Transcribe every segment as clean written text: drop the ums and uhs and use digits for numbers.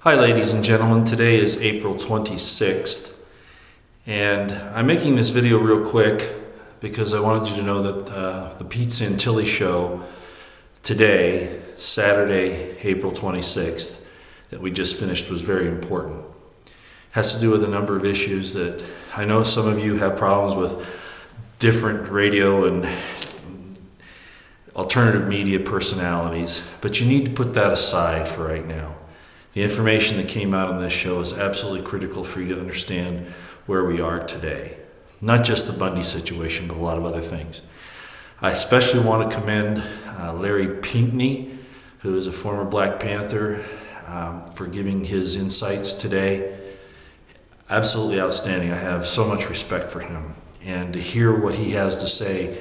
Hi ladies and gentlemen, today is April 26th and I'm making this video real quick because I wanted you to know that the Pete Santilli show today, Saturday, April 26th, that we just finished was very important. It has to do with a number of issues that I know some of you have problems with different radio and alternative media personalities, but you need to put that aside for right now. The information that came out on this show is absolutely critical for you to understand where we are today. Not just the Bundy situation, but a lot of other things. I especially want to commend Larry Pinkney, who is a former Black Panther, for giving his insights today. Absolutely outstanding. I have so much respect for him. And to hear what he has to say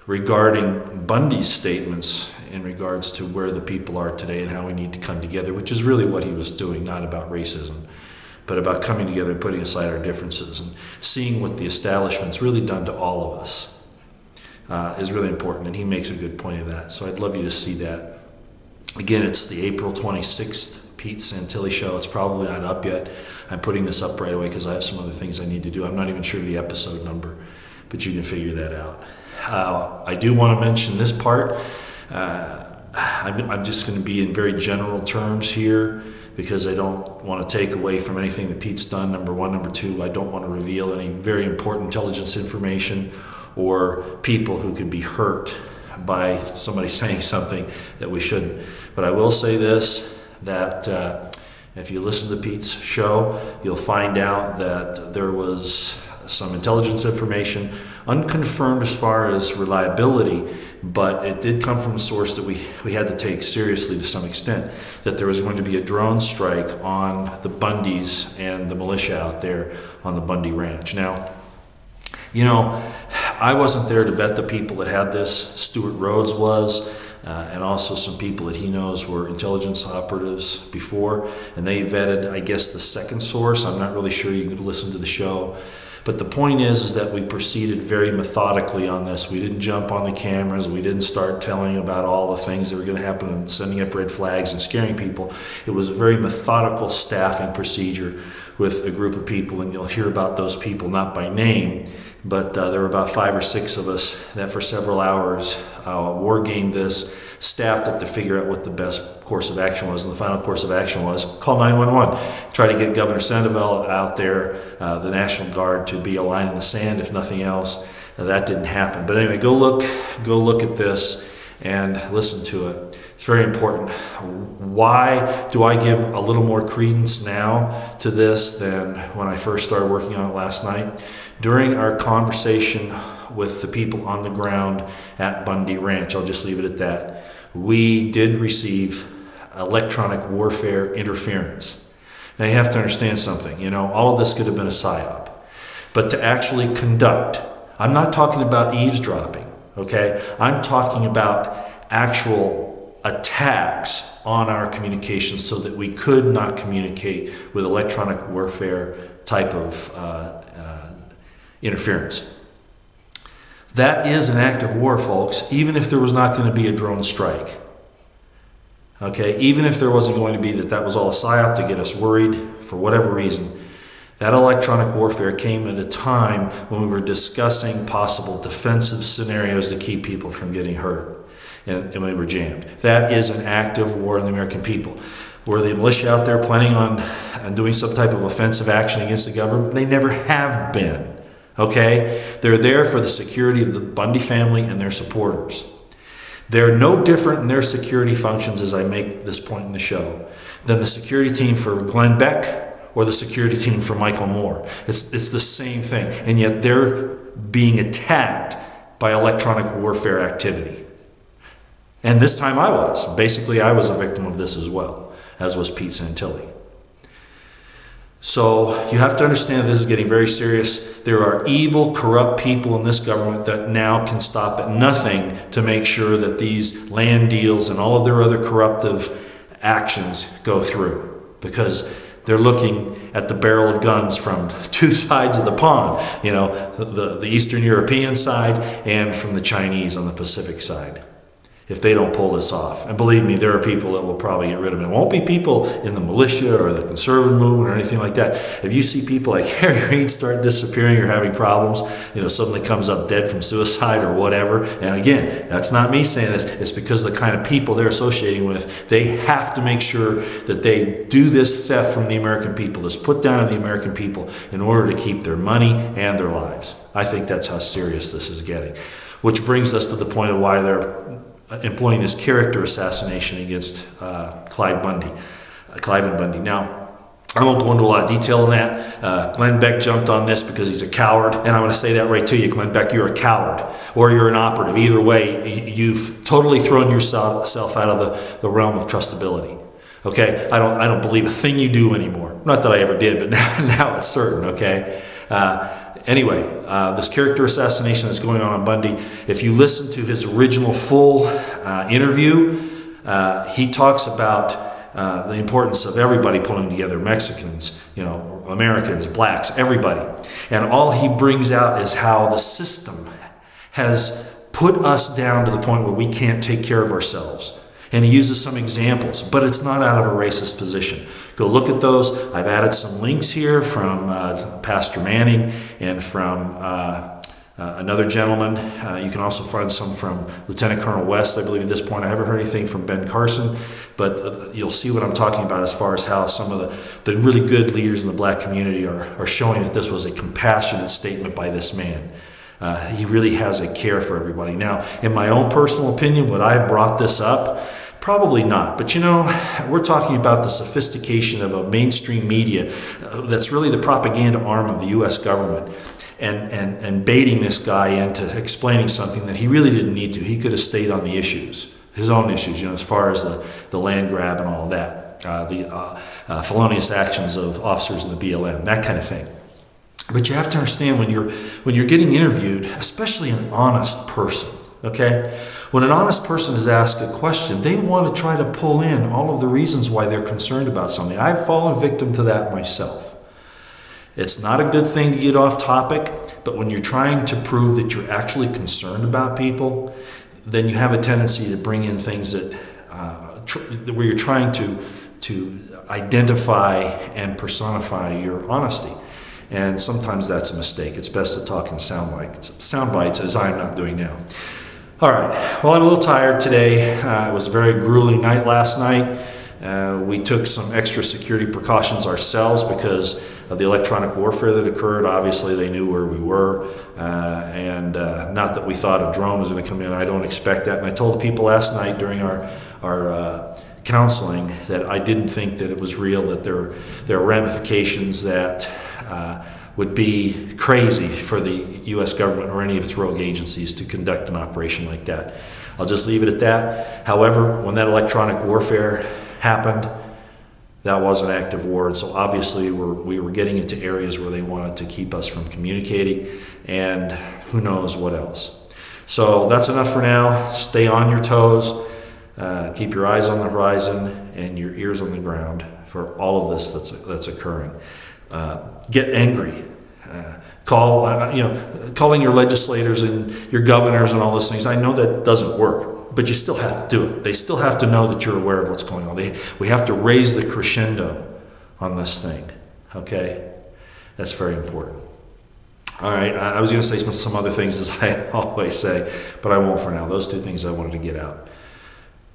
regarding Bundy's statements in regards to where the people are today and how we need to come together, which is really what he was doing, not about racism, but about coming together, putting aside our differences, and seeing what the establishment's really done to all of us is really important, and he makes a good point of that. So I'd love you to see that. Again, it's the April 26th Pete Santilli show. It's probably not up yet. I'm putting this up right away because I have some other things I need to do. I'm not even sure of the episode number, but you can figure that out. I do want to mention this part. I'm just going to be in very general terms here because I don't want to take away from anything that Pete's done, number one. Number two, I don't want to reveal any very important intelligence information or people who could be hurt by somebody saying something that we shouldn't. But I will say this, that if you listen to Pete's show, you'll find out that there was some intelligence information, unconfirmed as far as reliability, but it did come from a source that we had to take seriously to some extent, that there was going to be a drone strike on the Bundys and the militia out there on the Bundy Ranch. Now, you know, I wasn't there to vet the people that had this. Stuart Rhodes was, and also some people that he knows were intelligence operatives before, and they vetted, I guess, the second source. I'm not really sure. You can listen to the show. But the point is that we proceeded very methodically on this. We didn't jump on the cameras. We didn't start telling about all the things that were going to happen and sending up red flags and scaring people. It was a very methodical staffing procedure with a group of people, and you'll hear about those people, not by name, but there were about 5 or 6 of us that for several hours war gamed this, staffed it to figure out what the best course of action was. And the final course of action was call 911. Try to get Governor Sandoval out there, the National Guard, to be a line in the sand, if nothing else. Now, that didn't happen. But anyway, go look at this and listen to it. It's very important. Why do I give a little more credence now to this than when I first started working on it last night? During our conversation with the people on the ground at Bundy Ranch, I'll just leave it at that, we did receive electronic warfare interference. Now you have to understand something, you know, all of this could have been a psyop, but to actually conduct, I'm not talking about eavesdropping, okay? I'm talking about actual attacks on our communications so that we could not communicate with electronic warfare type of interference. That is an act of war, folks, even if there was not going to be a drone strike. Okay, even if there wasn't going to be that was all a psyop to get us worried for whatever reason, that electronic warfare came at a time when we were discussing possible defensive scenarios to keep people from getting hurt, and we were jammed. That is an act of war on the American people. Were the militia out there planning on doing some type of offensive action against the government? They never have been. Okay? They're there for the security of the Bundy family and their supporters. They're no different in their security functions, as I make this point in the show, than the security team for Glenn Beck or the security team for Michael Moore. It's the same thing, and yet they're being attacked by electronic warfare activity. And this time I was. Basically, I was a victim of this as well, as was Pete Santilli. So you have to understand this is getting very serious. There are evil, corrupt people in this government that now can stop at nothing to make sure that these land deals and all of their other corruptive actions go through, because they're looking at the barrel of guns from 2 sides of the pond, you know, the Eastern European side and from the Chinese on the Pacific side. if they don't pull this off. And believe me, there are people that will probably get rid of him. It won't be people in the militia or the conservative movement or anything like that. If you see people like Harry Reid start disappearing or having problems, suddenly comes up dead from suicide or whatever, and again, that's not me saying this, it's because the kind of people they're associating with, they have to make sure that they do this theft from the American people, this put down of the American people, in order to keep their money and their lives. I think that's how serious this is getting. Which brings us to the point of why they're employing this character assassination against Clive and Bundy. Now, I won't go into a lot of detail on that. Glenn Beck jumped on this because he's a coward, and I'm going to say that right to you, Glenn Beck, you're a coward, or you're an operative. Either way, you've totally thrown yourself out of the realm of trustability. Okay, I don't believe a thing you do anymore. Not that I ever did, but now it's certain. Okay. Anyway, this character assassination that's going on Bundy, if you listen to his original full interview, he talks about the importance of everybody pulling together, Mexicans, Americans, blacks, everybody. And all he brings out is how the system has put us down to the point where we can't take care of ourselves. And he uses some examples, but it's not out of a racist position. Go look at those. I've added some links here from Pastor Manning and from another gentleman. You can also find some from Lieutenant Colonel West, I believe at this point. I haven't heard anything from Ben Carson, but you'll see what I'm talking about as far as how some of the really good leaders in the black community are showing that this was a compassionate statement by this man. He really has a care for everybody. Now, in my own personal opinion, would I have brought this up? Probably not. But we're talking about the sophistication of a mainstream media that's really the propaganda arm of the U.S. government, and baiting this guy into explaining something that he really didn't need to. He could have stayed on the issues, his own issues, as far as the land grab and all of that, the felonious actions of officers in the BLM, that kind of thing. But you have to understand when you're getting interviewed, especially an honest person, okay? When an honest person is asked a question, they want to try to pull in all of the reasons why they're concerned about something. I've fallen victim to that myself. It's not a good thing to get off topic, but when you're trying to prove that you're actually concerned about people, then you have a tendency to bring in things that where you're trying to identify and personify your honesty. And sometimes that's a mistake. It's best to talk in sound bites, as I'm not doing now. All right. Well, I'm a little tired today. It was a very grueling night last night. We took some extra security precautions ourselves because of the electronic warfare that occurred. Obviously, they knew where we were, and not that we thought a drone was going to come in. I don't expect that. And I told the people last night during our counseling that I didn't think that it was real, that there are ramifications that would be crazy for the U.S. government or any of its rogue agencies to conduct an operation like that. I'll just leave it at that. However, when that electronic warfare happened, that was an act of war, and so obviously we were getting into areas where they wanted to keep us from communicating, and who knows what else. So that's enough for now. Stay on your toes. Keep your eyes on the horizon and your ears on the ground for all of this that's occurring. Get angry. Calling your legislators and your governors and all those things. I know that doesn't work, but you still have to do it. They still have to know that you're aware of what's going on. We have to raise the crescendo on this thing. Okay? That's very important. All right, I was going to say some other things, as I always say, but I won't for now. Those two things I wanted to get out.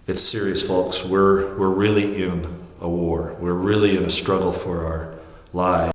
It's serious, folks. We're really in a war. We're really in a struggle for our lives.